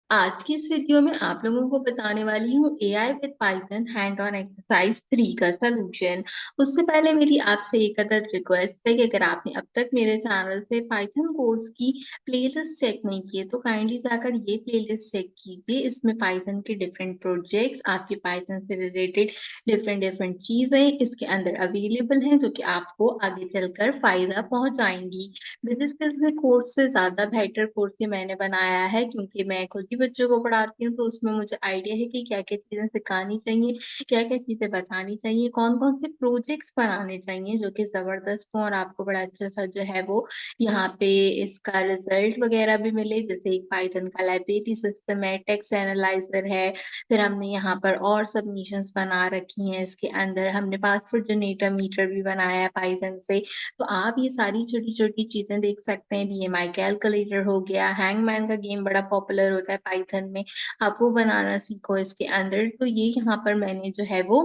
आज की इस वीडियो में आप लोगों को बताने वाली हूँ AI with Python hand on exercise 3 का सॉल्यूशन। उससे पहले मेरी आपसे एक अदद रिक्वेस्ट है कि अगर आपने अब तक मेरे चैनल पे पाइथन कोर्स की प्लेलिस्ट चेक नहीं की है तो काइंडली जाकर ये प्लेलिस्ट चेक कीजिए। इसमें पाइथन के डिफरेंट प्रोजेक्ट्स, आपके पाइथन से रिलेटेड डिफरेंट डिफरेंट चीजें इसके अंदर अवेलेबल हैं जो कि आपको आगे चलकर फायदा पहुंचाएंगी। बिजनेस स्किल्स के कोर्स से ज़्यादा बेटर कोर्स ये मैंने बनाया है क्योंकि मैं खुद ही बच्चों को पढ़ाती हूँ, तो उसमें मुझे आइडिया है कि क्या-क्या चीज़ें सिखानी चाहिए, क्या-क्या चीज़ें बतानी चाहिए, कौन-कौन से प्रोजेक्ट्स बनाने चाहिए जो कि ज़बरदस्त हों और आपको बड़ा अच्छा-सा जो है वो यहाँ पे इसका रिज़ल्ट वगैरह भी मिले। जैसे एक पाइथन का लाइब्रेरी सिस्टम है, टेक्स्ट एनालाइज़र है, फिर हमने यहाँ पर और सबमिशंस बना रखी हैं इसके अंदर, हमने पासवर्ड जनरेटर मीटर भी बनाया है पाइथन से। तो आप ये सारी छोटी-छोटी चीज़ें देख सकते हैं, बीएमआई कैलकुलेटर हो गया, हैंगमैन का गेम बड़ा पॉपुलर होता है पाइथन में, आप वो बनाना सीखो इसके अंदर। तो ये यहाँ पर मैंने जो है वो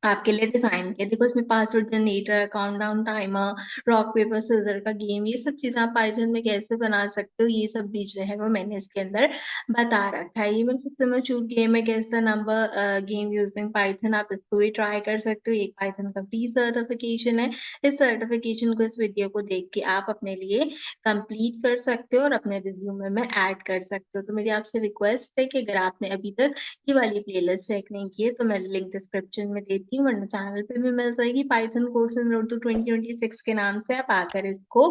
आपके लिए डिज़ाइन किया। देखो इसमें password generator, countdown timer, rock paper scissor का गेम, ये सब चीज़ें आप पाइथन में कैसे बना सकते हो, ये सब भी जो है वो मैंने इसके अंदर बता रखा है। ये मेरा सबसे मशहूर गेम है guess the number game using python, आप इसको भी ट्राई कर सकते हो। एक पाइथन का फ्री सर्टिफिकेशन है। इस सर्टिफिकेशन को, इस वीडियो को देख के आप अपने लिए कंप्लीट कर सकते हो और अपने रिज़्यूमे में ऐड कर सकते हो। तो मेरी आपसे रिक्वेस्ट है कि अगर आपने अभी तक ये वाली प्लेलिस्ट चेक नहीं की है तो मैं लिंक डिस्क्रिप्शन में देती हूँ, वरना चैनल पे भी मिल जाएगी। पाइथन कोर्स इन उर्दू 2026 के नाम से आप आकर इसको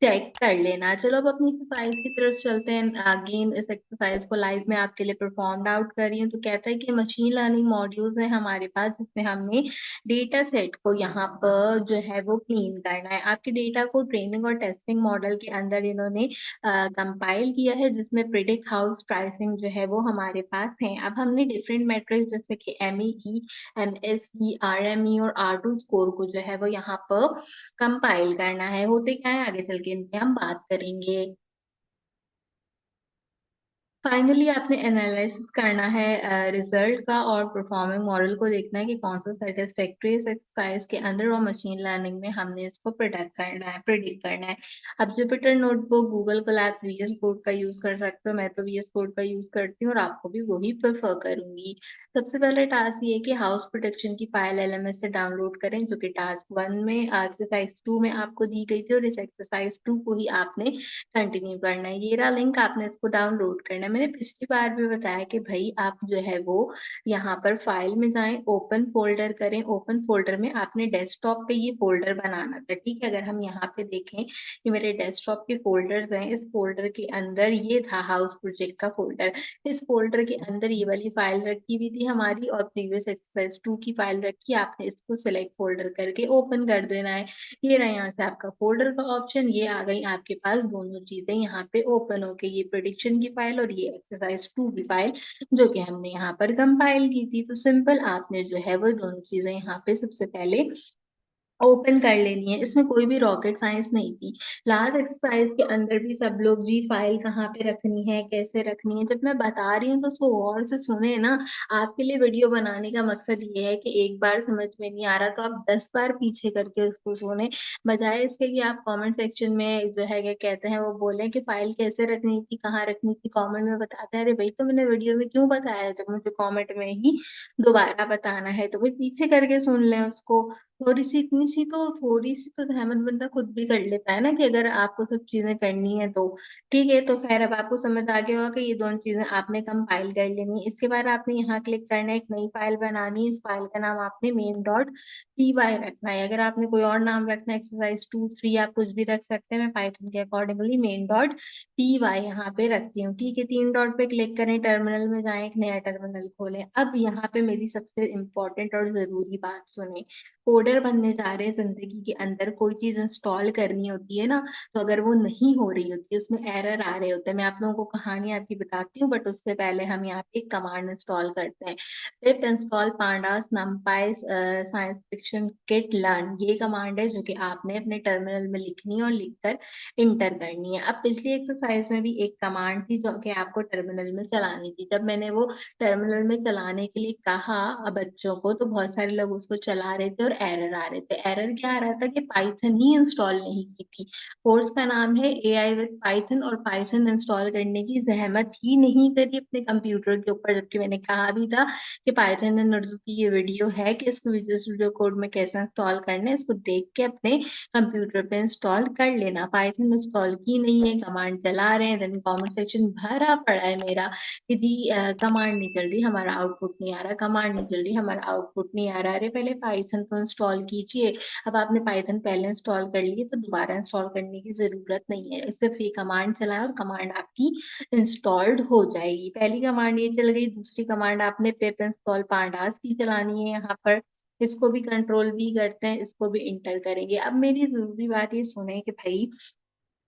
चेक कर लेना। चलो अब अपनी एक्सरसाइज की तरफ चलते हैं। अगेन इस एक्सरसाइज को लाइव में आपके लिए परफॉर्म्ड आउट कर रही हूँ। तो कहता है कि मशीन लर्निंग मॉड्यूल्स हैं हमारे पास जिसमें हमने डेटा सेट को यहाँ पर जो है वो क्लीन करना है। आपके डेटा को ट्रेनिंग और टेस्टिंग मॉडल के अंदर इन्होंने कंपाइल किया है जिसमें प्रिडिक्ट हाउस प्राइसिंग जो है वो हमारे पास है। अब हमने डिफरेंट मैट्रिक्स जैसे कि एमईई, एमएसई, आरएमई और आर2 स्कोर को जो है वो यहाँ पर कंपाइल करना है। होते क्या है आगे चल के इन पे हम बात करेंगे। फाइनली आपने एनालिसिस करना है रिजल्ट का और परफॉर्मिंग मॉडल को देखना है कि कौन सा सेटिस्फैक्टरी इस एक्सरसाइज के अंदर और मशीन लर्निंग में हमने इसको प्रिडिक्ट करना है। अब Jupyter notebook, Google Colabs, VS code का यूज कर सकते हो। मैं तो वीएस कोड का यूज करती हूँ और आपको भी वही प्रेफर करूंगी। सबसे पहले टास्क ये है कि हाउस प्रोटेक्शन की फाइल एलएमएस से डाउनलोड करें जो कि टास्क 1 में एक्सरसाइज 2 में आपको दी गई थी और इस एक्सरसाइज 2 को ही आपने कंटिन्यू करना है। ये रहा लिंक, आपने इसको डाउनलोड करना है। मैंने पिछली बार भी बताया कि भई आप जो है वो यहाँ पर फाइल में जाएँ, ओपन फ़ोल्डर करें, ओपन फ़ोल्डर में आपने डेस्कटॉप पे ये फ़ोल्डर बनाना था, ठीक है? अगर हम यहाँ पे देखें, ये मेरे डेस्कटॉप के फ़ोल्डर्स हैं, इस फ़ोल्डर के अंदर ये था हाउस प्रोजेक्ट का फ़ोल्डर। इस फ़ोल्डर के अंदर ये वाली फाइल रखी हुई थी हमारी और प्रीवियस एक्सरसाइज 2 की फाइल रखी है, आपने इसको सिलेक्ट फ़ोल्डर करके ओपन कर देना है। ये रहा यहाँ से आपका फ़ोल्डर का ऑप्शन, ये आ गई आपके पास दोनों चीज़ें यहाँ पे ओपन होके, ये प्रेडिक्शन की फाइल और ये एक्सरसाइज 2 की फाइल जो कि हमने यहाँ पर कंपाइल की थी। तो सिंपल आपने जो है वो दोनों चीज़ें यहाँ पे सबसे पहले ओपन कर लेनी है। इसमें कोई भी रॉकेट साइंस नहीं थी। लास्ट एक्सरसाइज के अंदर भी सब लोग जी फाइल कहाँ पे रखनी है, कैसे रखनी है, जब मैं बता रही हूँ तो उसको गौर से सुने ना। आपके लिए वीडियो बनाने का मकसद ये है कि एक बार समझ में नहीं आ रहा तो आप 10 बार पीछे करके उसको सुने, बजाय इसके कि आप कमेंट सेक्शन में जो है क्या कहते हैं वो बोलें कि फाइल कैसे रखनी थी, कहाँ रखनी थी, कमेंट में बताते हैं। अरे भई तो मैंने वीडियो में क्यों बताया जब मुझे कमेंट में ही दोबारा बताना है, तो भाई पीछे करके सुन लें उसको। थोड़ी-सी तो ज़हमत बंदा खुद भी कर लेता है ना कि अगर आपको सब चीज़ें करनी है तो। ठीक है, तो ख़ैर अब आपको समझ आ गया होगा कि ये दोनों चीज़ें आपने कंपाइल कर लेनी है। इसके बाद आपने यहाँ क्लिक करना है, एक नई फ़ाइल बनानी है। इस फ़ाइल का नाम आपने मेन डॉट पीवाई रखना है। अगर आपने कोई और नाम रखना है एक्सरसाइज़ 2, 3 आप कुछ भी रख सकते हैं। मैं पाइथन के अकॉर्डिंगली मेन डॉट पीवाई यहाँ पे रखती हूँ। ठीक है, 3 डॉट पे क्लिक करें, टर्मिनल में जाएँ, एक नया टर्मिनल खोलें। अब यहाँ पे मेरी सबसे इम्पोर्टेंट और ज़रूरी बात सुनें। कोडर बनने जा रहे हैं ज़िंदगी के अंदर, कोई चीज़ इंस्टॉल करनी होती है ना, तो अगर वो नहीं हो रही होती है, उसमें एरर आ रहे होते हैं। मैं आप लोगों को कहानी आपकी बताती हूँ, बट उससे पहले हम यहाँ पे एक कमांड इंस्टॉल करते हैं। पिप install pandas नमपाई science fiction kit learn, ये कमांड है जो कि आपने अपने टर्मिनल में लिखनी है और लिखकर इंटर करनी है। अब पिछली एक्सरसाइज में भी एक कमांड थी जो कि आपको टर्मिनल में चलानी थी। जब मैंने वो टर्मिनल में चलाने के लिए कहा बच्चों को, तो बहुत सारे लोग उसको चला रहे थे और एरर आ रहे थे। एरर क्या आ रहा था कि पाइथन ही इंस्टॉल नहीं की थी। कोर्स का नाम है एआई विद पाइथन, और पाइथन इंस्टॉल करने की जहमत ही नहीं करी अपने कंप्यूटर के ऊपर, जबकि मैंने कहा भी था कि पाइथन एंड उर्दू की ये वीडियो है कि इसको विजुअल स्टूडियो कोड में कैसे इंस्टॉल करना है, इसको देख के अपने कंप्यूटर पे इंस्टॉल कर लेना। पाइथन इंस्टॉल की नहीं है, कमांड चला रहे हैं, देन कमेंट सेक्शन भरा पड़ा है मेरा कि जी कमांड नहीं चल रही, हमारा आउटपुट नहीं आ रहा, कमांड नहीं चल रही, हमारा आउटपुट नहीं आ रहा। अरे पहले पाइथन तो इंस्टॉल कीजिए। अब आपने पाइथन पहले इंस्टॉल कर ली तो दोबारा इंस्टॉल करने की जरूरत नहीं है, सिर्फ ये कमांड चलाएं और कमांड आपकी इंस्टॉल्ड हो जाएगी। पहली कमांड ये चल गई। दूसरी कमांड आपने पिप इंस्टॉल पांडास की चलानी है यहाँ पर। इसको भी कंट्रोल भी करते हैं, इसको भी इंटर करेंगे। अब मेरी जरूरी बात ये सुने कि भाई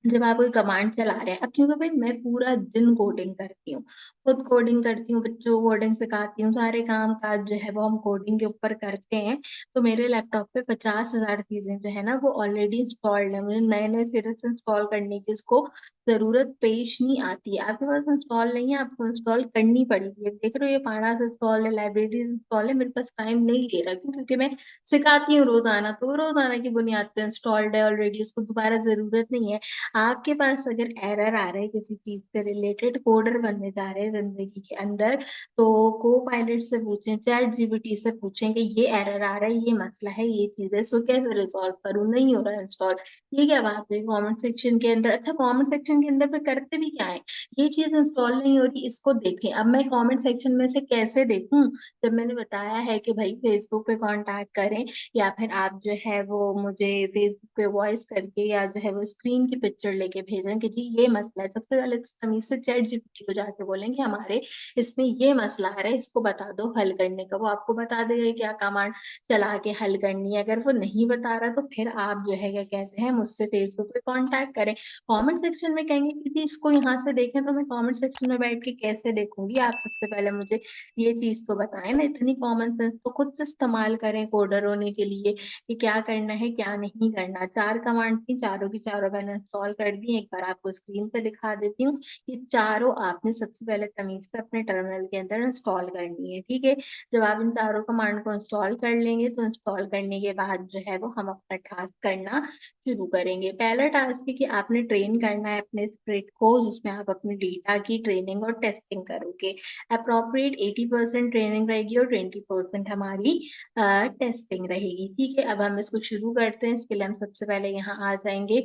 जब आप कोई कमांड चला रहे हैं, अब क्योंकि भाई मैं पूरा दिन कोडिंग करती हूँ, खुद कोडिंग करती हूँ, बच्चों को कोडिंग सिखाती हूँ, सारे काम काज जो है वो हम कोडिंग के ऊपर करते हैं। तो मेरे लैपटॉप पे 50,000 चीजें जो है ना वो ऑलरेडी इंस्टॉल्ड है, मुझे नए नए सिरे से इंस्टॉल करने की उसको जरूरत पेश नहीं आती है। आपके पास इंस्टॉल नहीं है, आपको इंस्टॉल करनी पड़ेगी। अब देख रहे हो ये पांडास इंस्टॉल है, लाइब्रेरी इंस्टॉल है, मेरे पास टाइम नहीं ले रहा, क्यों? क्योंकि मैं सिखाती हूँ रोजाना, तो रोजाना की बुनियाद पे इंस्टॉल्ड है ऑलरेडी, उसको दोबारा जरूरत नहीं है। आपके पास अगर एरर आ रहा है किसी चीज से रिलेटेड, कोडर बनने जा रहे हैं जिंदगी के अंदर, तो को पायलट से पूछें, चैट जीपीटी से पूछें कि ये एरर आ रहा है, ये मसला है, ये चीज है, इसको कैसे रिजॉल्व करूँ, नहीं हो रहा है इंस्टॉल। ये क्या बात है कमेंट सेक्शन के अंदर? अच्छा, कमेंट सेक्शन के अंदर पे करते भी क्या है, ये चीज इंस्टॉल नहीं हो रही, इसको देखें। अब मैं कमेंट सेक्शन में से कैसे देखूं, जब मैंने बताया है कि भाई फेसबुक पे कांटेक्ट करें, या फिर आप जो है वो मुझे फेसबुक पे वॉइस करके या जो है वो स्क्रीन की पिक्चर लेके भेजें कि जी ये मसला है। सबसे पहले तो तमीज से चैट जीपीटी को जाके बोलेंगे हमारे इसमें ये मसला आ रहा है, इसको बता दो हल करने का। वो आपको बता देगा कि क्या कमांड चला के हल करनी है। अगर वो नहीं बता रहा तो फिर आप जो है क्या कहते हैं मुझसे फेसबुक पे कांटेक्ट करें। कमेंट सेक्शन में कहेंगे कि जी इसको यहाँ से देखें, तो मैं कमेंट सेक्शन में बैठ के कैसे देखूंगी? आप सबसे पहले मुझे ये चीज तो बताएं ना। इतनी कॉमन सेंस तो खुद से इस्तेमाल करें कोडर होने के लिए कि क्या करना है क्या नहीं करना। 4 कमांड थी, चारों की चारों मैंने इंस्टॉल कर दी। एक बार आपको स्क्रीन पे दिखा देती हूँ। ये चारों आपने सबसे पहले तमीज से अपने टर्मिनल के अंदर इंस्टॉल करनी है, ठीक है? जब आप इन चारों कमांड को इंस्टॉल कर लेंगे तो इंस्टॉल करने के बाद जो है वो हम अपना टास्क करना शुरू करेंगे। पहला टास्क है कि आपने ट्रेन करना है अपने स्प्रेड को, जिसमें आप अपने डेटा की ट्रेनिंग और टेस्टिंग करोगे। अप्रोप्रिएट 80% ट्रेनिंग रहेगी और 20% हमारी टेस्टिंग रहेगी, ठीक है? अब हम इसको शुरू करते हैं। इसके लिए हम सबसे पहले यहाँ आ जाएंगे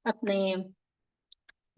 अपने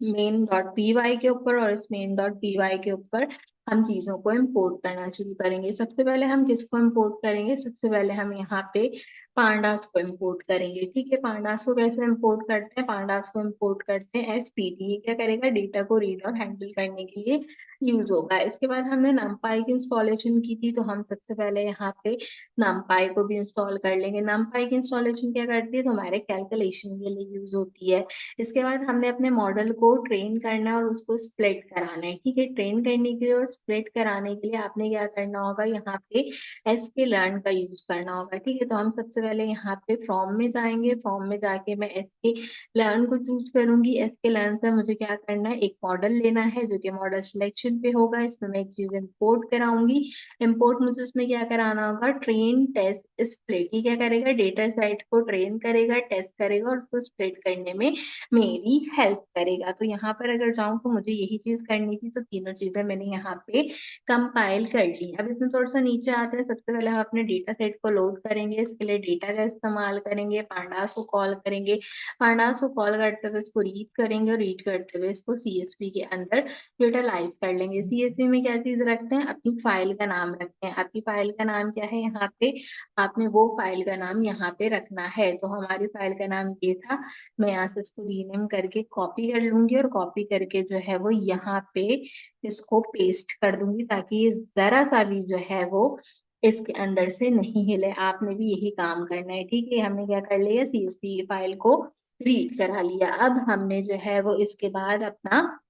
मेन डॉट पी वाई के ऊपर, और इस मेन डॉट पी वाई के ऊपर हम चीजों को इम्पोर्ट करना शुरू करेंगे। सबसे पहले हम किसको इम्पोर्ट करेंगे? सबसे पहले हम यहाँ पे पांडास को इम्पोर्ट करेंगे, ठीक है? पांडास को कैसे इम्पोर्ट करते हैं? पांडास को इम्पोर्ट करते हैं एसपीटी। ये क्या करेगा? डेटा को रीड और हैंडल करने के लिए यूज होगा। इसके बाद हमने नमपाई की इंस्टॉलेशन की थी, तो हम सबसे पहले यहाँ पे नमपाई को भी इंस्टॉल कर लेंगे। नमपाई की इंस्टॉलेशन क्या करती है? तो हमारे कैलकुलेशन के लिए यूज होती है। इसके बाद हमने अपने मॉडल को ट्रेन करना है और उसको स्प्लिट कराना है, ठीक है? ट्रेन करने के लिए और स्प्लिट कराने के लिए आपने क्या करना होगा? यहाँ पे एसके लर्न का यूज करना होगा, ठीक है? तो हम सबसे पहले यहाँ पे फॉर्म में जाएंगे। फॉर्म में जाके मैं एसके लर्न को चूज करूंगी। एसके लर्न से मुझे क्या करना है? एक मॉडल लेना है जो कि मॉडल सिलेक्शन पे होगा। इसमें मैं एक चीज इम्पोर्ट कराऊंगी। इम्पोर्ट मुझे उसमें क्या कराना होगा? Train test split. ये क्या करेगा? डेटा सेट को ट्रेन करेगा, टेस्ट करेगा और उसको स्प्लिट करने में मेरी हेल्प करेगा। तो यहाँ पर अगर जाऊं तो मुझे यही चीज करनी थी, तो तीनों चीजें मैंने यहाँ पे कंपाइल कर ली। अब इसमें थोड़ा सा नीचे आते हैं। सबसे पहले हम अपने डेटा सेट को लोड करेंगे। इसके लिए डेटा का इस्तेमाल करेंगे, पांडास को कॉल करेंगे। पांडास को कॉल करते हुए इसको रीड करेंगे और रीड करते हुए इसको सीएसवी के अंदर यूटिलाइज कर लेंगे। सीएसवी में क्या चीज रखते हैं? अपनी फाइल का नाम रखते हैं। आपकी फाइल का नाम क्या है? यहाँ पे आपने वो फाइल का नाम यहाँ पे रखना है। तो हमारी फाइल का नाम ये था। मैं यहाँ से इसको रीनेम करके कॉपी कर लूंगी, और कॉपी करके जो है वो यहाँ पे इसको पेस्ट कर दूंगी, ताकि ये जरा सा भी जो है वो इसके अंदर से नहीं हिले। आपने भी यही काम करना है, ठीक है? हमने क्या कर लिया? सीएसवी फाइल को रीड करा लिया। अब हमने जो है वो इसके बाद अपना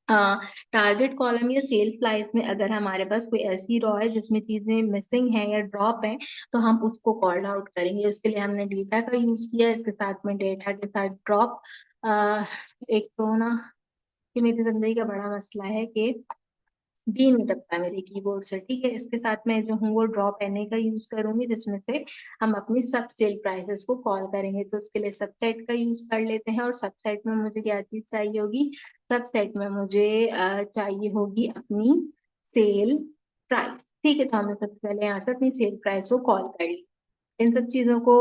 टारगेट कॉलम या सेल्स स्लाइस में अगर हमारे पास कोई ऐसी रो है जिसमें चीजें मिसिंग है या ड्रॉप है, तो हम उसको कॉल आउट करेंगे। उसके लिए हमने डेटा का यूज किया। इसके साथ में डेटा के साथ ड्रॉप। एक तो ना कि मेरी जिंदगी का बड़ा मसला है कि डी नहीं दबता मेरे कीबोर्ड से, ठीक है। इसके साथ मैं जो हूँ वो ड्रॉप एनए का यूज करूंगी, जिसमें से हम अपनी सब सेल प्राइसेस को कॉल करेंगे। तो उसके लिए सबसेट का यूज कर लेते हैं, और सबसेट में मुझे क्या चीज चाहिए होगी, सबसेट में मुझे चाहिए होगी अपनी सेल प्राइस, ठीक है। तो हमने सबसे पहले यहाँ से अपनी सेल प्राइस को कॉल कर ली। इन सब चीजों को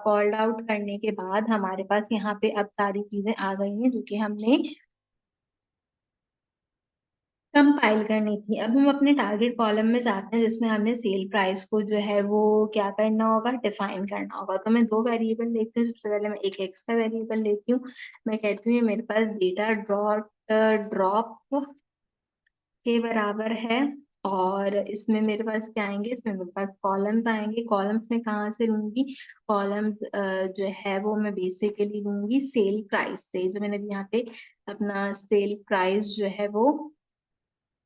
कॉल्ड आउट करने के बाद हमारे पास यहाँ पे अब सारी चीजें आ गई हैं जो कि हमने कंपाइल करनी थी। अब हम अपने टारगेट कॉलम में जाते हैं, जिसमें हमें सेल प्राइस को जो है वो क्या करना होगा, डिफाइन करना होगा। तो मैं दो वेरिएबल लेती हूँ। सबसे पहले मैं एक एक्स का वेरिएबल लेती हूँ। मैं कहती हूँ ये मेरे पास डेटा ड्रॉप के बराबर है। और इसमें मेरे पास क्या आएंगे, इसमें मेरे पास कॉलम्स आएंगे। कॉलम्स में कहाँ से लूंगी, कॉलम्स जो है वो मैं बेसिकली लूंगी सेल प्राइस से। जो मैंने अभी यहाँ पे अपना सेल प्राइस जो है वो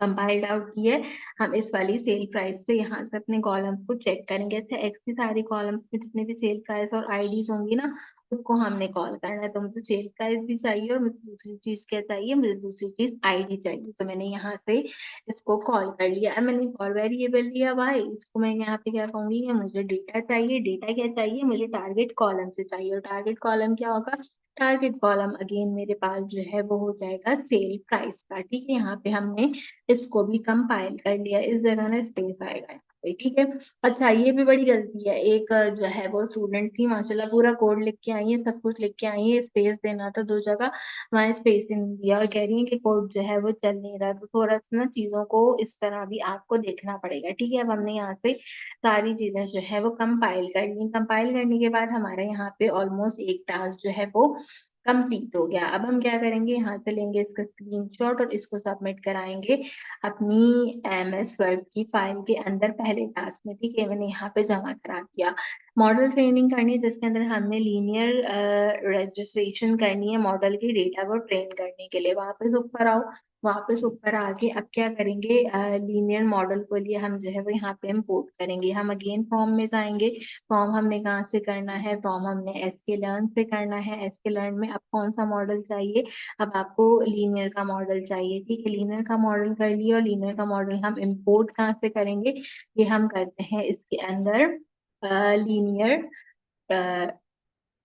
कंपाइल्ड आउट की है, हम इस वाली सेल प्राइस से यहाँ से अपने कॉलम्स को चेक करेंगे। ऐसे एक्स की सारी कॉलम्स में जितने भी सेल प्राइस और आईडीज होंगी ना, उसको हमने कॉल करना है। तो मुझे सेल प्राइस भी चाहिए, और मुझे दूसरी चीज क्या चाहिए, मुझे दूसरी चीज आईडी चाहिए। तो मैंने यहाँ से इसको कॉल कर लिया। अब मैंने कॉल वेरिएबल लिया भाई, इसको मैं यहाँ पे क्या कहूंगी कि मुझे डेटा चाहिए। डेटा क्या चाहिए, मुझे टारगेट कॉलम से चाहिए। और टारगेट कॉलम क्या होगा, टारगेट कॉलम अगेन मेरे पास जो है वो हो जाएगा सेल प्राइस का, ठीक है। यहाँ पे हमने इसको भी कंपाइल कर लिया, इस जगह ना स्पेस आएगा यहाँ पे, ठीक है। अच्छा, ये भी बड़ी गलती है। एक जो है वो स्टूडेंट थी, माशाल्लाह पूरा कोड लिख के आई है, सब कुछ लिख के आई है, स्पेस देना था दो जगह, वहां स्पेस ही नहीं दिया, और कह रही है कि कोड जो है वो चल नहीं रहा। तो थोड़ा सा ना चीजों को इस तरह भी आपको देखना पड़ेगा, ठीक है। अब हमने यहाँ से सारी चीजें जो है वो कंपाइल कर ली। कंपाइल करने के बाद हमारे यहाँ पे ऑलमोस्ट एक टास्क जो है वो कंप्लीट हो गया। अब हम क्या करेंगे, यहाँ से लेंगे इसका स्क्रीनशॉट और इसको सबमिट कराएंगे अपनी एमएस वर्ड की फाइल के अंदर पहले टास्क में, ठीक है। मैंने यहाँ पे जमा करा दिया। मॉडल ट्रेनिंग करनी है, जिसके अंदर हमने लीनियर रजिस्ट्रेशन करनी है मॉडल के डेटा को ट्रेन करने के लिए। वापस ऊपर आओ, वापस ऊपर आके अब क्या करेंगे, लीनियर मॉडल को लिए हम जो है वो यहाँ पे इम्पोर्ट करेंगे। हम अगेन फॉर्म में जाएंगे। फॉर्म हमने कहाँ से करना है, फॉर्म हमने एसके से करना है। एसके में अब कौन सा मॉडल चाहिए, अब आपको लीनियर का मॉडल चाहिए, ठीक है। लीनियर का मॉडल कर लिया, और लीनियर का मॉडल हम इंपोर्ट कहाँ से करेंगे, ये हम करते हैं इसके अंदर लीनियर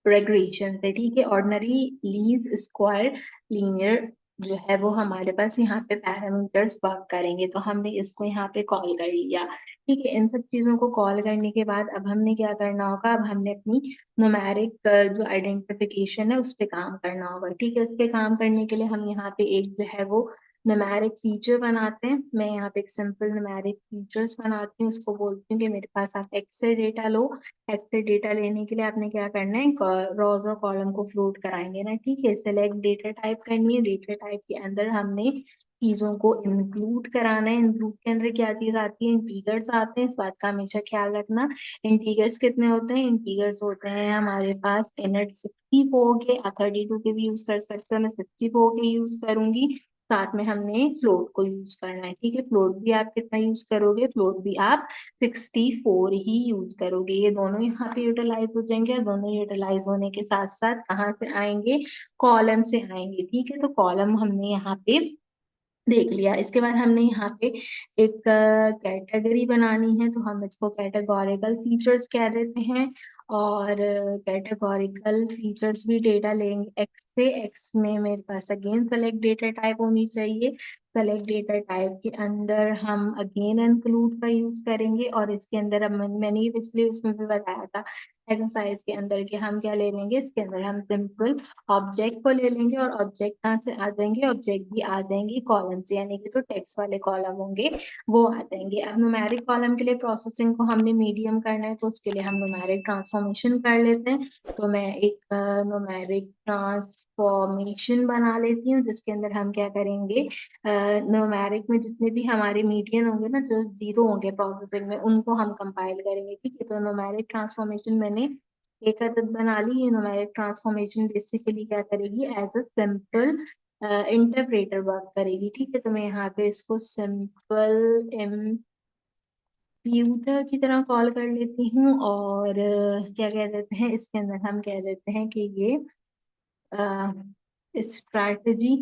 रेग्रेशन से, ठीक है। ऑर्डिनरी लीज स्क्वायर लीनियर जो है वो हमारे पास यहाँ पे पैरामीटर्स वर्क करेंगे। तो हमने इसको यहाँ पे कॉल कर लिया, ठीक है। इन सब चीजों को कॉल करने के बाद अब हमने क्या करना होगा, अब हमने अपनी न्यूमेरिक जो आइडेंटिफिकेशन है उस पे काम करना होगा, ठीक है। उस पे काम करने के लिए हम यहाँ पे एक जो है वो न्यूमेरिक फीचर बनाते हैं। मैं यहाँ पे एक सिंपल न्यूमेरिक फीचर्स बनाती हूँ, उसको बोलती हूँ कि मेरे पास आप एक्स से डेटा लो। एक्स से डेटा लेने के लिए आपने क्या करना है, रोज और कॉलम को फ्लोट कराएंगे ना, ठीक है। सेलेक्ट डेटा टाइप करनी है, डेटा टाइप के अंदर हमने चीजों को इंक्लूड कराना है। इंक्लूड के अंदर क्या चीज आती है, इंटीगर्स आते हैं, इस बात का हमेशा ख्याल रखना। इंटीगर्स कितने होते हैं, इंटीगर्स होते हैं हमारे पास इनट 64 के, आप 32 के भी यूज कर सकते हो, मैं 64 के यूज करूंगी। साथ में हमने फ्लोट को यूज करना है, ठीक है। फ्लोट भी आप कितना यूज करोगे, फ्लोट भी आप 64 ही यूज करोगे। ये दोनों यहाँ पे यूटिलाइज हो जाएंगे, और दोनों यूटिलाइज होने के साथ साथ कहाँ से आएंगे, कॉलम से आएंगे, ठीक है। तो कॉलम हमने यहाँ पे देख लिया। इसके बाद हमने यहाँ पे एक कैटेगरी बनानी है, तो हम इसको कैटेगोरिकल फीचर्स कह देते हैं। और कैटेगोरिकल फीचर्स भी डेटा लेंगे एक्स से। एक्स में मेरे पास अगेन सेलेक्ट डेटा टाइप होनी चाहिए। सेलेक्ट डेटा टाइप के अंदर हम अगेन इंक्लूड का यूज करेंगे, और इसके अंदर अब मैंने ये पिछले उसमें भी बताया था एक्सरसाइज के अंदर कि हम क्या ले लेंगे, इसके अंदर हम सिंपल ऑब्जेक्ट को ले लेंगे। और ऑब्जेक्ट कहाँ से आ जाएंगे, ऑब्जेक्ट भी आ जाएंगे कॉलम से, यानी कि जो टेक्स्ट वाले कॉलम होंगे वो आ जाएंगे। अब न्यूमेरिक कॉलम के लिए प्रोसेसिंग को हमने मीडियम करना है, तो उसके लिए हम न्यूमेरिक ट्रांसफॉर्मेशन कर लेते हैं। तो मैं एक न्यूमेरिक ट्रांसफॉर्मेशन बना लेती हूँ, जिसके अंदर हम क्या करेंगे, न्यूमेरिक में जितने भी हमारे मीडियन होंगे ना, जो जीरो होंगे प्रोसेसिंग में, उनको हम कंपाइल करेंगे, ठीक है। तो न्यूमेरिक ट्रांसफॉर्मेशन मैंने एक आदत बना ली। ये न्यूमेरिक ट्रांसफॉर्मेशन बेसिकली क्या करेगी, as a simple interpreter work करेगी, ठीक है। तो मैं यहाँ पे इसको सिंपल इम्प्यूटर की तरह कॉल कर लेती हूँ। और क्या कह देते हैं, इसके अंदर हम कह देते हैं कि ये स्ट्रैटेजी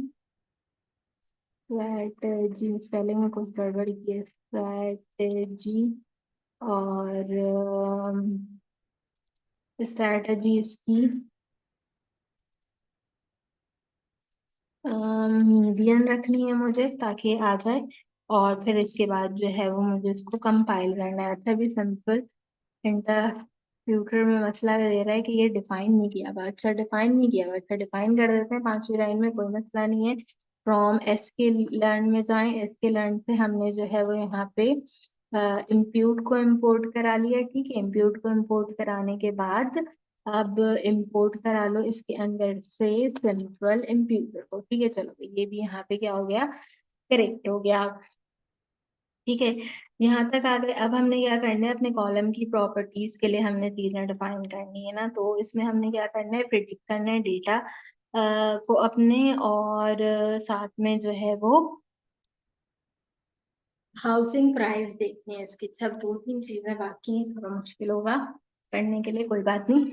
स्ट्रैटेजी, स्पेलिंग में कुछ गड़बड़ की है। स्ट्रैटेजी और स्ट्रैटेजी इसकी मीडियन रखनी है मुझे ताकि आ जाए। और फिर इसके बाद जो है वो मुझे इसको कंपाइल करना है। अच्छा, भी सिंपल इंटरप्यूटर में मसला दे रहा है कि ये डिफाइन नहीं किया हुआ। अच्छा, डिफाइन नहीं किया हुआ, अच्छा डिफाइन कर देते हैं 5वीं लाइन में, कोई मसला नहीं है। फ्रॉम एस के लर्न में जाएं, एस के लर्न से हमने जो है वो यहाँ पे इम्प्यूट को इम्पोर्ट करा लिया। ठीक है, इम्प्यूट को इम्पोर्ट कराने के बाद अब इम्पोर्ट करा लो इसके अंदर से सिंपल इम्प्यूटर को। ठीक है, चलो ये भी यहाँ पे क्या हो गया, करेक्ट हो गया। ठीक है, यहाँ तक आ गए। अब हमने क्या करना है, अपने कॉलम की प्रॉपर्टीज के लिए हमने चीजें डिफाइन करनी है ना। तो इसमें हमने क्या करना है, प्रिडिक्ट करना है डेटा को अपने, और साथ में जो है वो हाउसिंग प्राइस देखनी है इसकी। सब 2-3 चीजें बाकी हैं, थोड़ा मुश्किल होगा करने के लिए, कोई बात नहीं।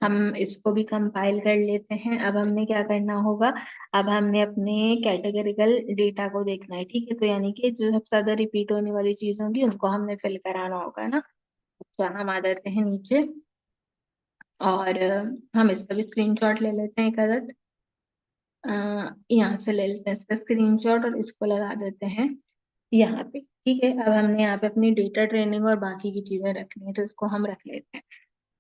हम इसको भी कंपाइल कर लेते हैं। अब हमने क्या करना होगा, अब हमने अपने कैटेगरिकल डेटा को देखना है। ठीक है, तो यानी कि जो सबसे ज्यादा रिपीट होने वाली चीज होंगी उनको हमने फिल कराना होगा ना। तो हम आ जाते हैं नीचे, और हम इसका भी स्क्रीनशॉट ले लेते हैं एक अदद। यहाँ से ले लेते हैं इसका स्क्रीनशॉट और इसको लगा देते हैं यहाँ पे। ठीक है, अब हमने यहाँ पे अपनी डेटा ट्रेनिंग और बाकी की चीजें रखनी है, तो इसको हम रख लेते हैं।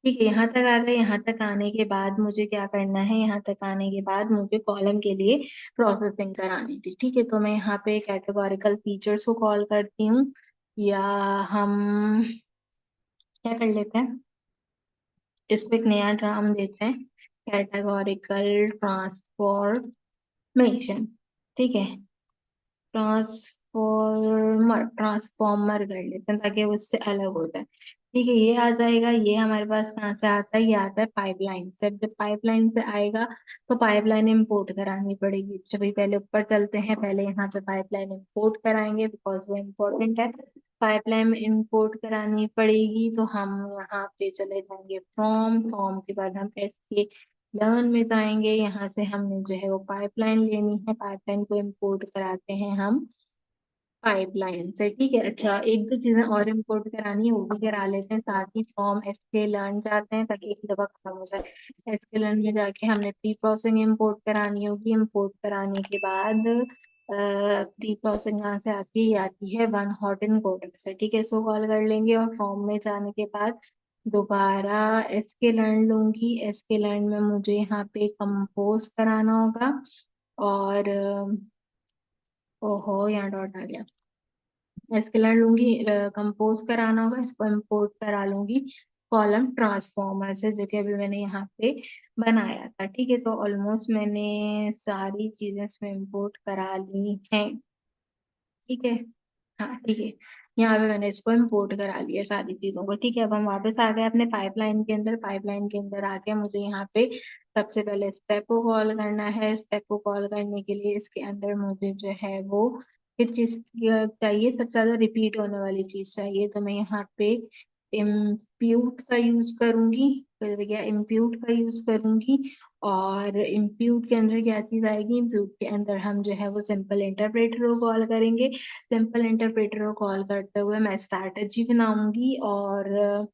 ठीक है, यहाँ तक आ गए। यहाँ तक आने के बाद मुझे क्या करना है, यहाँ तक आने के बाद मुझे कॉलम के लिए प्रोसेसिंग करानी थी। ठीक है, तो मैं यहाँ पे कैटेगोरिकल फीचर्स को कॉल करती हूँ, या हम क्या कर लेते हैं, इसको एक नया नाम देते हैं, कैटेगोरिकल ट्रांसफॉर्मेशन। ठीक है, ट्रांसफॉर्मर कर लेते हैं ताकि वो उससे अलग होता है। ठीक है, ये आ जाएगा। ये हमारे पास कहाँ से आता है, ये आता है पाइपलाइन से। जब पाइपलाइन से आएगा तो पाइपलाइन इंपोर्ट करानी पड़ेगी। चलिए पहले ऊपर चलते हैं, पहले यहाँ पे पाइपलाइन इंपोर्ट कराएंगे बिकॉज वो इम्पोर्टेंट है। पाइपलाइन इंपोर्ट करानी पड़ेगी, तो हम यहाँ पे चले जाएंगे फॉर्म, फॉर्म के बाद हम एस लर्न में जाएंगे। यहाँ से हमने जो है वो पाइपलाइन लेनी है, पाइपलाइन को इंपोर्ट कराते हैं हम पाइपलाइन से। ठीक है, अच्छा एक दो चीजें और इंपोर्ट करानी है, वो भी करा लेते हैं साथ ही। फॉर्म एसके लर्न जाते हैं ताकि एक दफा खत्म हो जाए। एसके लर्न में जाके हमने प्री प्रोसेसिंग इंपोर्ट करानी होगी। इंपोर्ट कराने के बाद प्री प्रोसेसिंग कहाँ से आती है, ये आती है वन हॉट एनकोडर से। ठीक है, इसको कॉल कर लेंगे, और फॉर्म में जाने के बाद दोबारा एसके लर्न लूंगी। एसके लर्न में मुझे यहाँ पे कंपोज कराना होगा, और ओहो यहाँ डॉट आ गया। स्केलर लूंगी, कंपोज कराना होगा, इसको इंपोर्ट करा लूंगी कॉलम ट्रांसफॉर्मर से, जो कि अभी मैंने यहाँ पे बनाया था। ठीक है, तो ऑलमोस्ट मैंने सारी चीजें इसमें इंपोर्ट करा ली हैं। ठीक है, हाँ ठीक है, यहाँ पे मैंने इसको इंपोर्ट करा लिया सारी चीजों को। ठीक है, अब हम वापस आ गए अपने पाइपलाइन के अंदर। पाइपलाइन के अंदर आके मुझे यहाँ पे सबसे पहले स्टेप को कॉल करना है। स्टेप को कॉल करने के लिए इसके अंदर मुझे जो है वो किस चीज चाहिए, सबसे ज्यादा रिपीट होने वाली चीज चाहिए। तो मैं यहाँ पे इम्प्यूट का यूज करूंगी, तो क्या इम्प्यूट का यूज करूंगी। और इम्प्यूट के अंदर क्या चीज आएगी, इम्प्यूट के अंदर हम जो है वो सिंपल इंटरप्रेटर को कॉल करेंगे। सिंपल इंटरप्रेटर को कॉल करते हुए मैं स्ट्रैटेजी बनाऊंगी, और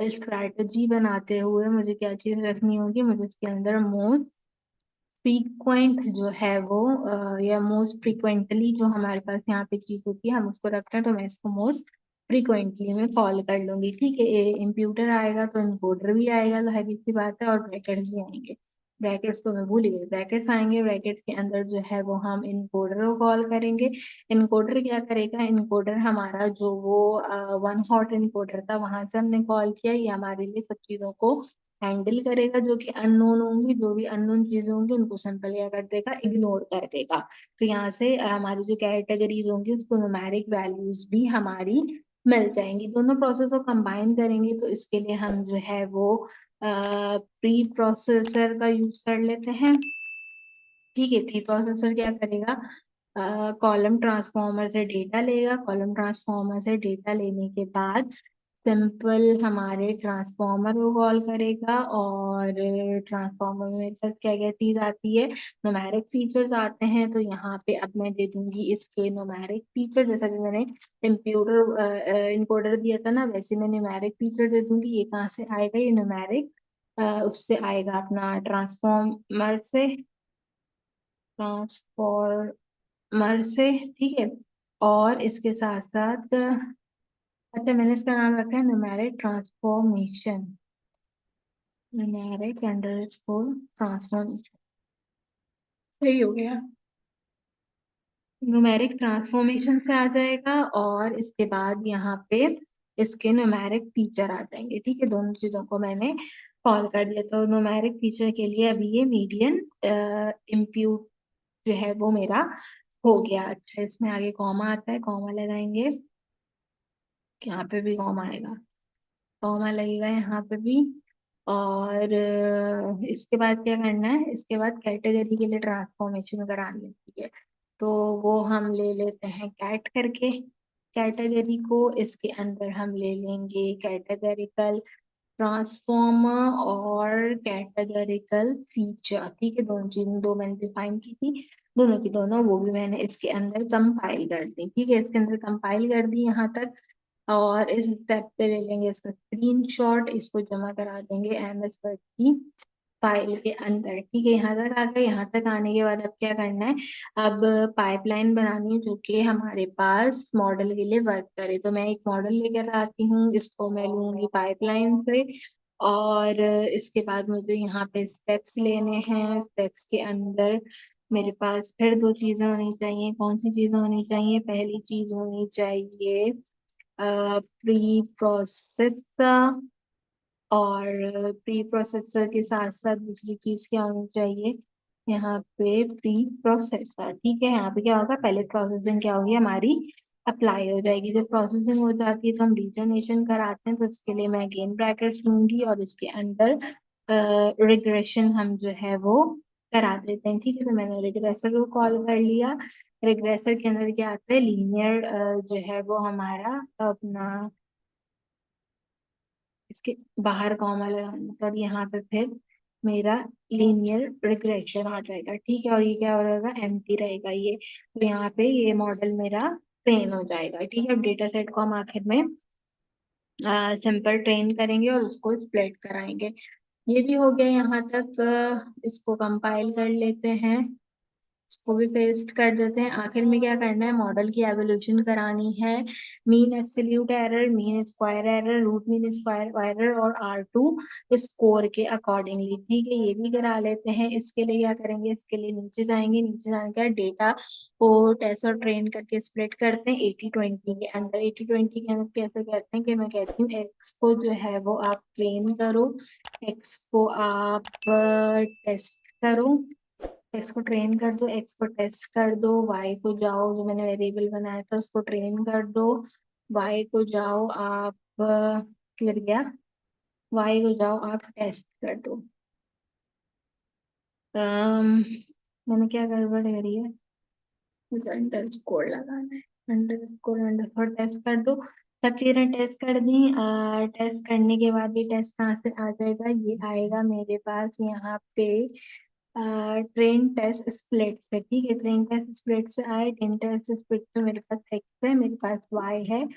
स्ट्रैटेजी बनाते हुए मुझे क्या चीज रखनी होगी, मुझे इसके अंदर मोस्ट फ्रीक्वेंट जो है वो या मोस्ट फ्रीक्वेंटली जो हमारे पास यहाँ पे चीज होती है हम उसको रखते हैं, तो मैं इसको मोस्ट फ्रीक्वेंटली में कॉल कर लूंगी। ठीक है, इम्प्यूटर आएगा तो इनकोडर भी आएगा, जाहिर सी बात है, और ब्रैकेट्स भी आएंगे। ब्रैकेट्स तो मैं भूल ही गई, ब्रैकेट्स आएंगे। ब्रैकेट्स के अंदर जो है वो हम इनकोडर को कॉल करेंगे। इनकोडर क्या करेगा, इनकोडर हमारा जो वो वन हॉट इनकोडर था वहां से हमने कॉल किया, ये हमारे लिए सब चीजों को हैंडल करेगा। जो कि अननोन होंगी, जो भी अननोन चीजें होंगी उनको सिंपल क्या कर देगा, इग्नोर कर देगा। तो यहाँ से हमारी जो कैटेगरीज होंगी उसको न्यूमेरिक वैल्यूज भी हमारी मिल जाएंगी। दोनों प्रोसेस को कंबाइन करेंगे, तो इसके लिए हम जो है वो प्री प्रोसेसर का यूज कर लेते हैं। ठीक है, प्री प्रोसेसर क्या करेगा, कॉलम ट्रांसफॉर्मर से डेटा लेगा। कॉलम ट्रांसफॉर्मर से डेटा लेने के बाद सिंपल हमारे ट्रांसफॉर्मर को कॉल करेगा, और ट्रांसफॉर्मर में मेरे पास क्या क्या चीज आती है, न्यूमेरिक फीचर्स आते हैं। तो यहाँ पे अब मैं दे दूंगी इसके न्यूमेरिक फीचर, जैसा कि मैंने इम्प्यूटर इनकोडर दिया था ना, वैसे मैं न्यूमेरिक फीचर दे दूंगी। ये कहाँ से आएगा, ये न्यूमेरिक उससे आएगा अपना ट्रांसफॉर्मर से, ट्रांसफॉर्मर से, ठीक है। और इसके साथ साथ अच्छा, मैंने इसका नाम रखा है numeric transformation, numeric underscore transformation, सही हो गया। न्यूमेरिक ट्रांसफॉर्मेशन से आ जाएगा, और इसके बाद यहाँ पे इसके न्यूमेरिक फीचर आ जाएंगे, ठीक है। दोनों चीजों को मैंने कॉल कर दिया। तो न्यूमेरिक फीचर के लिए अभी ये मीडियन इम्प्यूट जो है वो मेरा हो गया। अच्छा, इसमें आगे कॉमा आता है, कॉमा लगाएंगे, यहाँ पे भी कॉमा आएगा, कॉमा लगेगा यहाँ पे भी। और इसके बाद क्या करना है, इसके बाद कैटेगरी के लिए ट्रांसफॉर्मेशन करानी होती है। तो वो हम ले लेते हैं कैट करके, कैटेगरी को इसके अंदर हम ले लेंगे कैटेगरिकल ट्रांसफॉर्मर और कैटेगरिकल फीचर, ठीक है। दोनों चीजें दो मैंने डिफाइन की थी, दोनों की दोनों वो भी मैंने इसके अंदर कंपाइल कर दी, ठीक है। इसके अंदर कंपाइल कर दी यहाँ तक। और इस स्टेप पे ले लेंगे इसका स्क्रीनशॉट, इसको जमा करा देंगे एमएस वर्ड की फाइल के अंदर, ठीक है। यहाँ तक आ गए। यहाँ तक आने के बाद अब क्या करना है, अब पाइपलाइन बनानी है जो कि हमारे पास मॉडल के लिए वर्क करे। तो मैं एक मॉडल लेकर आती हूँ, इसको मैं लूंगी पाइपलाइन से। और इसके बाद मुझे यहाँ पे स्टेप्स लेने हैं, स्टेप्स के अंदर मेरे पास फिर दो चीजें होनी चाहिए। कौन सी चीजें होनी चाहिए, पहली चीज होनी चाहिए प्री प्रोसेसर, और प्री प्रोसेसर के साथ साथ दूसरी चीज क्या होनी चाहिए, यहाँ पे प्री प्रोसेसर, ठीक है। यहाँ पे क्या होगा, पहले प्रोसेसिंग क्या होगी हमारी, अप्लाई हो जाएगी। जब प्रोसेसिंग हो जाती है तो हम रीजनरेशन कराते हैं, तो इसके लिए मैं अगेन ब्रैकेट्स लूंगी, और इसके अंदर रिग्रेशन हम जो है वो करा देते हैं, ठीक है। तो मैंने रिग्रेसर को कॉल कर लिया। रिग्रेसर के अंदर क्या आता है, लीनियर जो है वो हमारा अपना, इसके बाहर कॉमा लगाना था, और यहाँ पे फिर मेरा लीनियर रिग्रेशन आ जाएगा, ठीक है। और ये क्या हो रहेगा, एम्प्टी रहेगा ये। तो यहाँ पे ये मॉडल मेरा ट्रेन हो जाएगा, ठीक है। अब डेटा सेट को हम आखिर में सिंपल ट्रेन करेंगे और उसको स्प्लिट कराएंगे। ये भी हो गया यहाँ तक। इसको कंपाइल कर लेते हैं, इसको भी पेस्ट कर देते हैं। आखिर में क्या करना है, मॉडल की एवोल्यूशन करानी है। Mean absolute error, mean square error, root mean square error, और R2 स्कोर के अकॉर्डिंगली, ठीक है। ये भी करा लेते हैं। इसके लिए क्या करेंगे, इसके लिए नीचे जाएंगे, नीचे जाने के बाद डेटा को टेस्ट और ट्रेन करके स्प्लिट करते हैं 80-20 के अंदर। 80-20 के अंदर कैसे कहते हैं कि मैं कहती हूँ एक्स को जो है वो आप ट्रेन करो, एक्स को आप टेस्ट करो, एक्स को ट्रेन कर दो, एक्स को टेस्ट कर दो, वाई को जाओ, जो मैंने वेरिएबल बनाया था उसको ट्रेन कर दो, वाई को जाओ आप क्लियर गया, वाई को जाओ आप टेस्ट कर दो। मैंने क्या गड़बड़ करी है, मुझे अंडर स्कोर लगाना है, अंडर स्कोर टेस्ट कर दो। सब चीजें टेस्ट कर दी। टेस्ट करने के बाद ये टेस्ट कहाँ से आ जाएगा, ये आएगा मेरे पास यहाँ पे ट्रेन टेस्ट स्प्लिट से, ठीक है। ट्रेन टेस्ट स्प्लिट से आए, ट्रेन टेस्ट स्प्लिट में मेरे पास एक्स है, मेरे पास वाई है,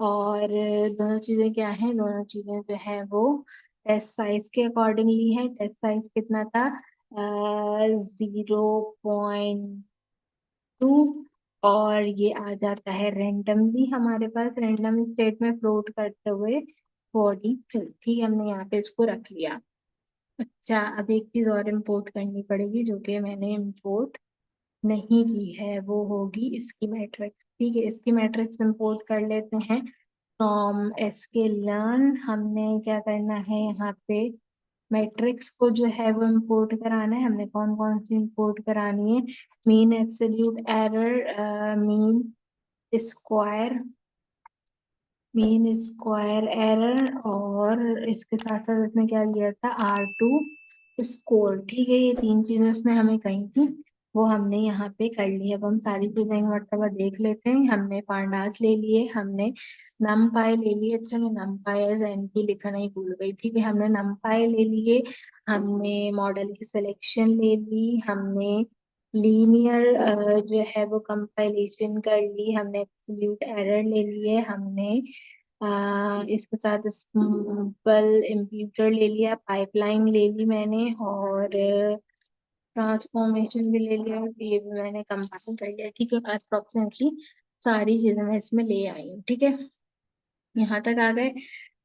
और दोनों चीजें क्या हैं, दोनों चीजें जो है वो टेस्ट साइज के अकॉर्डिंगली है। टेस्ट साइज कितना था, 0.2, और ये आ जाता है रेंडमली हमारे पास, रैंडम स्टेट में फ्लोट करते हुए 42, ठीक है। हमने यहाँ पे इसको रख लिया। अच्छा, अब एक चीज और इम्पोर्ट करनी पड़ेगी जो कि मैंने इम्पोर्ट नहीं की है, वो होगी इसकी मैट्रिक्स, ठीक है। इसकी मैट्रिक्स इम्पोर्ट कर लेते हैं फ्रॉम एसके लर्न। हमने क्या करना है, यहाँ पे मैट्रिक्स को जो है वो इम्पोर्ट कराना है। हमने कौन कौन सी इम्पोर्ट करानी है, mean absolute error, square square error, और इसके साथ साथ इसने क्या दिया था, R2 स्कोर, ठीक है। ये तीन चीजें इसने हमें कही थी, वो हमने यहाँ पे कर ली। अब हम सारी चीजें एक मरतबा देख लेते हैं। हमने पांडास ले लिए, हमने नमपाई ले लिए। अच्छा, मैं नमपाई एज एनपी लिखना ही भूल गई। ठीक है, हमने नमपाई ले लिए, हमने मॉडल की सिलेक्शन ले ली, हमने लीनियर जो है वो कंपाइलेशन कर ली, हमने एब्सोल्यूट एरर ले लिए, हमने इसके साथ सिंपल इम्प्यूटर ले लिया, पाइपलाइन ले ली मैंने, और ट्रांसफॉर्मेशन भी ले लिया, और ये भी मैंने कंपाइल कर लिया। ठीक है, अप्रोक्सीमेटली सारी चीजें मैं इसमें ले आई हूँ। ठीक है, यहाँ तक आ गए।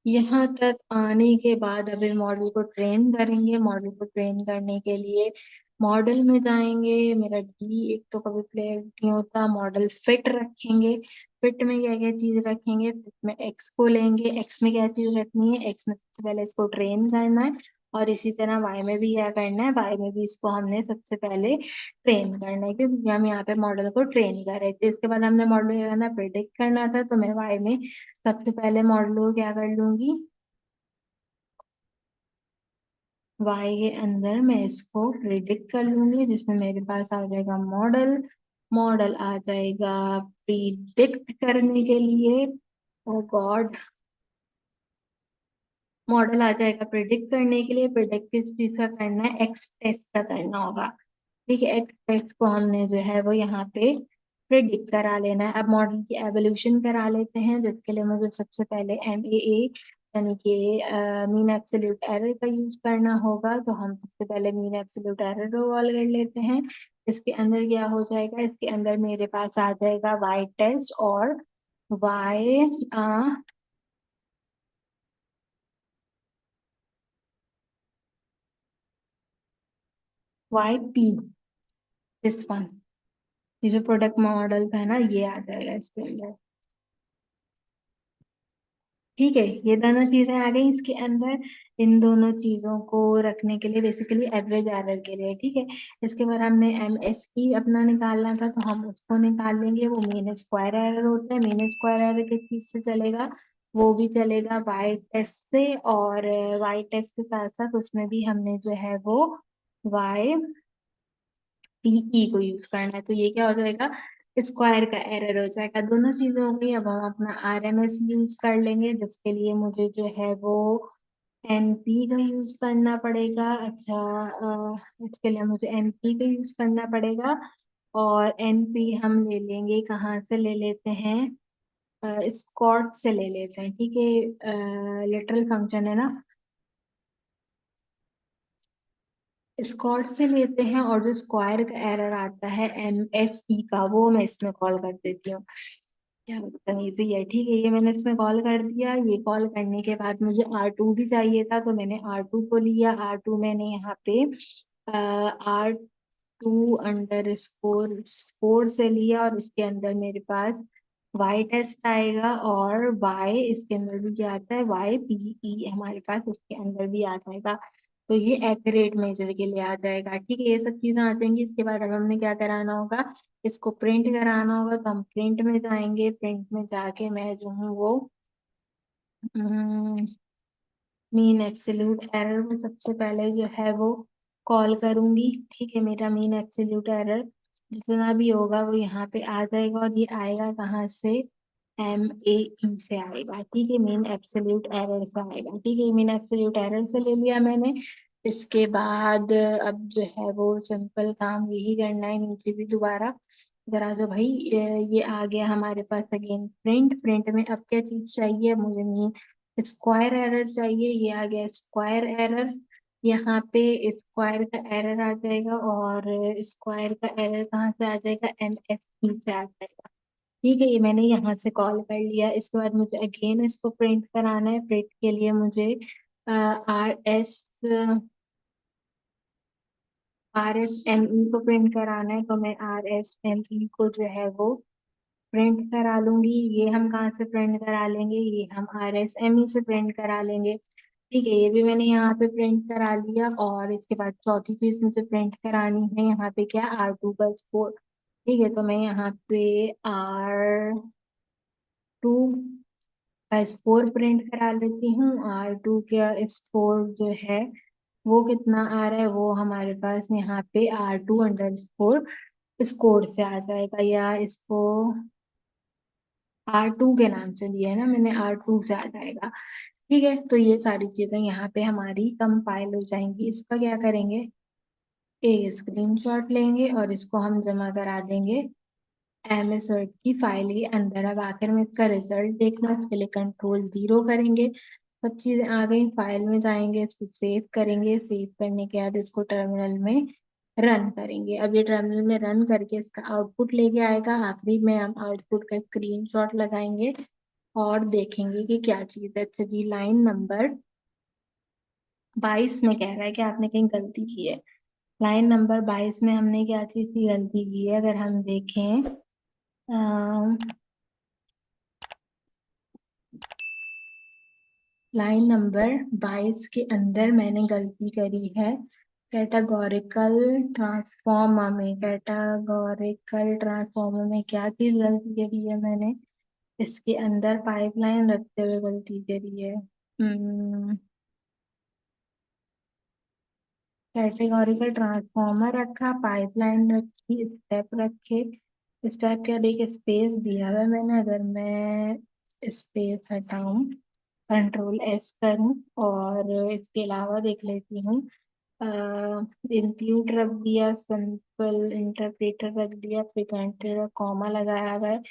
यहाँ तक आने के बाद अभी मॉडल को ट्रेन करेंगे। मॉडल को ट्रेन करने के लिए मॉडल में जाएंगे। मेरा डी एक तो कभी प्ले नहीं होता। मॉडल फिट रखेंगे। फिट में क्या क्या चीज रखेंगे? फिट में एक्स को लेंगे। एक्स में क्या चीज रखनी है? एक्स में सबसे पहले इसको ट्रेन करना है, और इसी तरह वाई में भी क्या करना है? वाई में भी इसको हमने सबसे पहले ट्रेन करना है, क्योंकि हम यहाँ पे मॉडल को ट्रेन कर रहे थे। इसके बाद हमने मॉडल क्या करना, प्रिडिक्ट करना था। तो मैं वाई में सबसे पहले मॉडल को क्या कर लूंगी, वाई के अंदर मैं इसको प्रिडिक्ट कर लूंगी, जिसमें मेरे पास आ जाएगा मॉडल। मॉडल आ जाएगा प्रिडिक्ट करने के लिए। ओ गॉड, मॉडल आ जाएगा प्रिडिक्ट करने के लिए। प्रिडिक्ट किस चीज का करना है? एक्स टेस्ट का करना होगा। ठीक है, एक्स टेस्ट को हमने जो है वो यहाँ पे प्रिडिक्ट करा लेना है। अब मॉडल की एवोल्यूशन करा लेते हैं, जिसके लिए मुझे सबसे पहले MAA यानी कि मीन एब्सोल्यूट एरर का यूज करना होगा। तो हम सबसे पहले मीन एब्सोल्यूट एरर को कॉल कर लेते हैं। इसके अंदर क्या हो जाएगा? इसके अंदर मेरे पास आ जाएगा वाई टेस्ट और वाई YP, दिस वन। ये जो प्रोडक्ट मॉडल था ना, ये आ जाएगा इसके अंदर। ठीक है, ये दोनों चीजें आ गई इसके अंदर। इन दोनों चीजों को रखने के लिए, बेसिकली एवरेज एरर के लिए। ठीक है, इसके बाद हमने MSE अपना निकालना था, तो हम उसको निकाल लेंगे। वो मीन स्क्वायर एरर होता है। मीन स्क्वायर एरर किस चीज से चलेगा? वो भी चलेगा वाई टेस्ट से, और वाई टेस्ट के साथ साथ उसमें भी हमने जो है वो वाई PE को यूज करना है। तो ये क्या हो जाएगा? स्क्वायर का एरर हो जाएगा। दोनों चीजें हो गई। अब हम अपना RMS यूज कर लेंगे, जिसके लिए मुझे जो है वो NP का यूज करना पड़ेगा। अच्छा, इसके लिए मुझे NP का यूज करना पड़ेगा। और NP हम ले लेंगे, कहाँ से ले लेते हैं? स्कॉट से ले लेते हैं। ठीक है, लिटरल फंक्शन है ना, स्क्वाड से लेते हैं। और जो स्क्वायर का एरर आता है MSE का, वो मैं इसमें कॉल कर देती हूँ। क्या बदतमीजी है। ठीक है, ये मैंने इसमें कॉल कर दिया। ये कॉल करने के बाद मुझे R2 भी चाहिए था, तो मैंने R2 को लिया। R2 मैंने यहाँ पे R2 अंडर स्कोर से लिया, और इसके अंदर मेरे पास वाई टेस्ट आएगा, और वाई इसके अंदर भी क्या आता है? YPE हमारे पास इसके अंदर भी आ जाएगा। तो ये एक्यूरेट मेजर के लिए आ जाएगा। ठीक है, ये सब चीजें आ जाएंगी। इसके बाद अब हमने क्या कराना होगा? इसको प्रिंट कराना होगा। तो हम प्रिंट में जाएंगे। प्रिंट में जाके मैं जो हूँ वो मीन एब्सोल्यूट एरर को सबसे पहले जो है वो कॉल करूंगी। ठीक है, मेरा मीन एब्सोल्यूट एरर जितना भी होगा वो यहाँ पे आ जाएगा, और ये आएगा कहाँ से? MAE से आएगा। ठीक है, मीन एब्सोल्यूट एरर से आएगा। ठीक है, मीन एब्सोल्यूट एरर से ले लिया मैंने। इसके बाद अब जो है वो सिंपल काम यही करना है। नीचे भी दोबारा जरा जो भाई, ये आ गया हमारे पास अगेन प्रिंट। प्रिंट में अब क्या चीज चाहिए मुझे? मीन स्क्वायर एरर चाहिए। ये आ गया स्क्वायर एरर। यहाँ पे स्क्वायर का एरर आ जाएगा, और स्क्वायर का एरर कहाँ से आ जाएगा? MSE से आ जाएगा। ठीक है, ये मैंने यहाँ से कॉल कर लिया। इसके बाद मुझे अगेन इसको प्रिंट कराना है। प्रिंट के लिए मुझे RSME को प्रिंट कराना है। तो मैं RSME को जो है वो प्रिंट करा लूंगी। ये हम कहाँ से प्रिंट करा लेंगे? ये हम RSME से प्रिंट करा लेंगे। ठीक है, ये भी मैंने यहाँ पे प्रिंट करा लिया। और इसके बाद चौथी चीज मुझे प्रिंट करानी है, यहाँ पे क्या? R2 का स्कोर। ठीक है, तो मैं यहाँ पे R2 का स्कोर प्रिंट करा लेती हूँ। R2 का स्कोर जो है वो कितना आ रहा है, वो हमारे पास यहाँ पे R2 अंडर स्कोर इस कोड से आ जाएगा, या इसको R2 के नाम से दिया है ना मैंने, R2 से आ जाएगा। ठीक है, तो ये सारी चीजें यहाँ पे हमारी कंपाइल हो जाएंगी। इसका क्या करेंगे, एक स्क्रीनशॉट लेंगे और इसको हम जमा करा देंगे MS वर्ड की फाइल के अंदर। अब आखिर में इसका रिजल्ट देखना, इसके लिए Ctrl 0 करेंगे। सब चीजें आ गई, फाइल में जाएंगे, इसको सेव करेंगे। सेव करने के बाद इसको टर्मिनल में रन करेंगे। अब ये टर्मिनल में रन करके इसका आउटपुट लेके आएगा। आखिरी में हम आउटपुट का स्क्रीनशॉट लगाएंगे और देखेंगे कि क्या चीज है। अच्छा जी, लाइन नंबर 22 में कह रहा है कि आपने कहीं गलती की है। लाइन नंबर 22 में हमने क्या चीज की गलती की है, अगर हम देखें, लाइन नंबर 22 के अंदर मैंने गलती करी है कैटेगोरिकल ट्रांसफॉर्म में। कैटेगोरिकल ट्रांसफॉर्म में क्या चीज गलती करी है मैंने, इसके अंदर पाइपलाइन रखते हुए गलती करी है। कैटेगोरिकल ट्रांसफॉर्मर रखा, पाइपलाइन रखी, स्टेप रखे। स्टेप क्या, एक स्पेस दिया हुआ है मैंने, अगर मैं स्पेस हटाऊं, Ctrl+S करूं, और इसके अलावा देख लेती हूँ, इंक्लूड रख दिया, सिंपल इंटरप्रेटर रख दिया, फ्रीक्वेंट कॉमा लगाया हुआ है,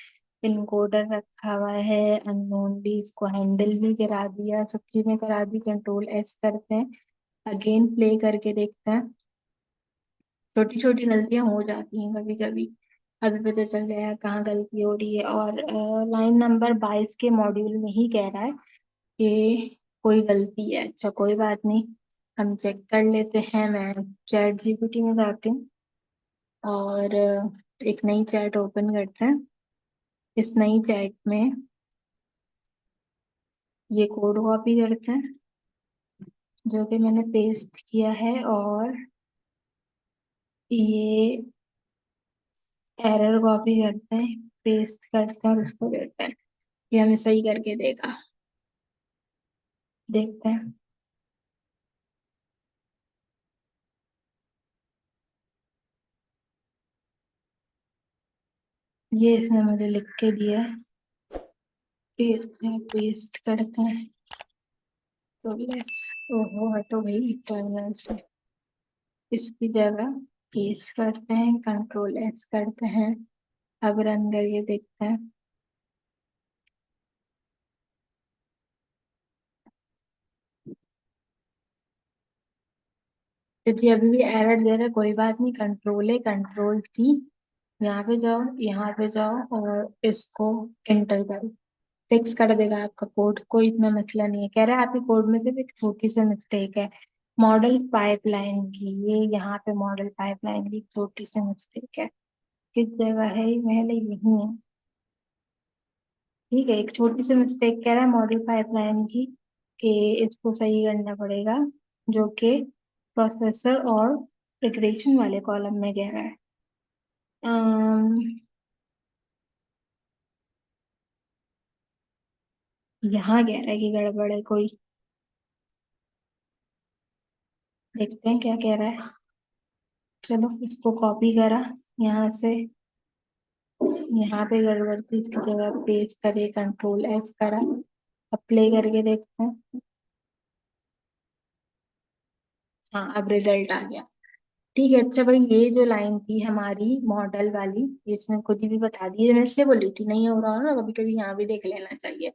इनकोडर रखा हुआ है, अननोन भी, इसको हैंडल भी करा दिया, सब चीजें करा दी। Ctrl+S करते हैं, अगेन प्ले करके देखते हैं। छोटी छोटी गलतियां हो जाती हैं कभी कभी, अभी पता चल गया कहाँ गलती हो रही है। और लाइन नंबर 22 के मॉड्यूल में ही कह रहा है कि कोई गलती है। अच्छा कोई बात नहीं, हम चेक कर लेते हैं। मैं ChatGPT में जाती हूँ और एक नई चैट ओपन करते हैं। इस नई चैट में ये कोड कॉपी करते हैं जो कि मैंने पेस्ट किया है, और ये एरर कॉपी करते हैं, पेस्ट करते हैं और उसको देते हैं। ये हमें सही करके देगा, देखते हैं। ये इसने मुझे लिख के दिया है, पेस्ट करते हैं। तो लेस, ओहो हटो भाई टर्मिनल से, इसकी जगह पेस्ट करते हैं, Ctrl+S करते हैं। अब रन करके देखते हैं। यदि अभी भी एरर दे रहा है, कोई बात नहीं, Ctrl+A Ctrl+C, यहाँ पे जाओ, यहाँ पे जाओ और इसको एंटर करो, फिक्स कर देगा आपका कोड। कोई इतना मसला नहीं है। कह रहा है आपके कोड में सिर्फ एक छोटी सी मिस्टेक है, मॉडल पाइपलाइन की। ये यहाँ पे मॉडल पाइपलाइन की एक छोटी सी मिस्टेक है। किस जगह है ये, पहले यही है। ठीक है, एक छोटी सी मिस्टेक कह रहा है मॉडल पाइपलाइन की, कि इसको सही करना पड़ेगा, जो कि प्रोसेसर और रिग्रेशन वाले कॉलम में कह रहा है। यहाँ कह रहा है कि गड़बड़ है कोई, देखते हैं क्या कह रहा है। चलो इसको कॉपी करा यहाँ से, यहाँ पे गड़बड़ थी, इसकी जगह पेस्ट करे, Ctrl+S करा। अब प्ले करके देखते हैं। हाँ, अब रिजल्ट आ गया। ठीक है, अच्छा भाई, ये जो लाइन थी हमारी मॉडल वाली, ये इसने खुद ही भी बता दी है, मैं इसलिए बोली थी नहीं हो रहा हो ना, कभी कभी यहाँ भी देख लेना चाहिए।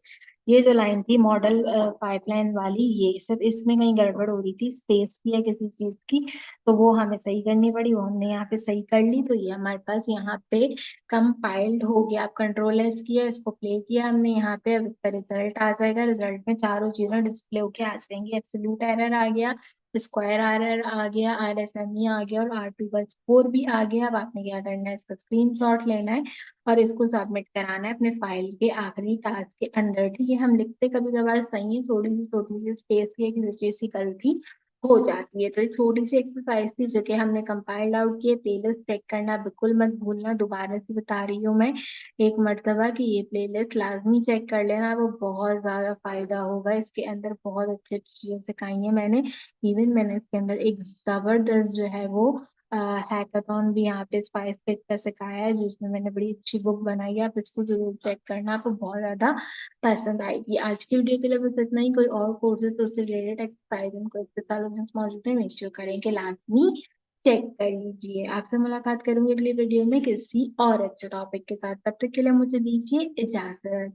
ये जो लाइन थी मॉडल पाइपलाइन वाली, ये सिर्फ इसमें कहीं गड़बड़ हो रही थी, स्पेस की या किसी चीज की, तो वो हमें सही करनी पड़ी। वो हमने यहाँ पे सही कर ली, तो ये हमारे पास यहाँ पे कंपाइल्ड हो गया। अब Ctrl+S किया, इसको प्ले किया हमने यहाँ पे, अब इसका रिजल्ट आ जाएगा। रिजल्ट में चारों चीजें डिस्प्ले होके आ जाएंगी। एब्सोल्यूट एरर आ गया, स्क्वायर एरर आ गया, RSME आ गया, और R2 का स्कोर भी आ गया। अब आपने क्या करना है, इसका स्क्रीनशॉट लेना है और इसको सबमिट कराना है अपने फाइल के आखिरी टास्क के अंदर। ठीक है, हम लिखते कभी कभार सही है, थोड़ी सी छोटी सी स्पेस की किसी चीज की गलती हो जाती है। तो ये छोटी-सी एक्सरसाइज़ थी जो कि हमने कंपाइल्ड आउट की है। प्लेलिस्ट चेक करना बिल्कुल मत भूलना, दोबारा से बता रही हूँ मैं एक मर्तबा कि ये प्लेलिस्ट लाज़मी चेक कर लेना, वो बहुत ज़्यादा फ़ायदा होगा। इसके अंदर बहुत अच्छी-अच्छी चीज़ें सिखाई हैं मैंने। इवन मैंने इसके अंदर एक ज़बरदस्त जो है वो अ, हैकाथॉन भी यहाँ पे स्पाइस किट का सिखाया है, जिसमें मैंने बड़ी अच्छी बुक बनाई है। आप इसको ज़रूर चेक करना, आपको बहुत ज़्यादा पसंद आएगी। आज की वीडियो के लिए बस इतना ही। कोई और कोर्सेज़ तो उससे रिलेटेड एक्सरसाइज़ एंड क्विज़ के सॉल्यूशंस मौजूद हैं, मेक श्योर करें कि लाज़मी चेक कर लीजिए। आपसे मुलाकात करूँगी अगली वीडियो में किसी और अच्छे टॉपिक के साथ। तब तक के लिए मुझे दीजिए इजाज़त।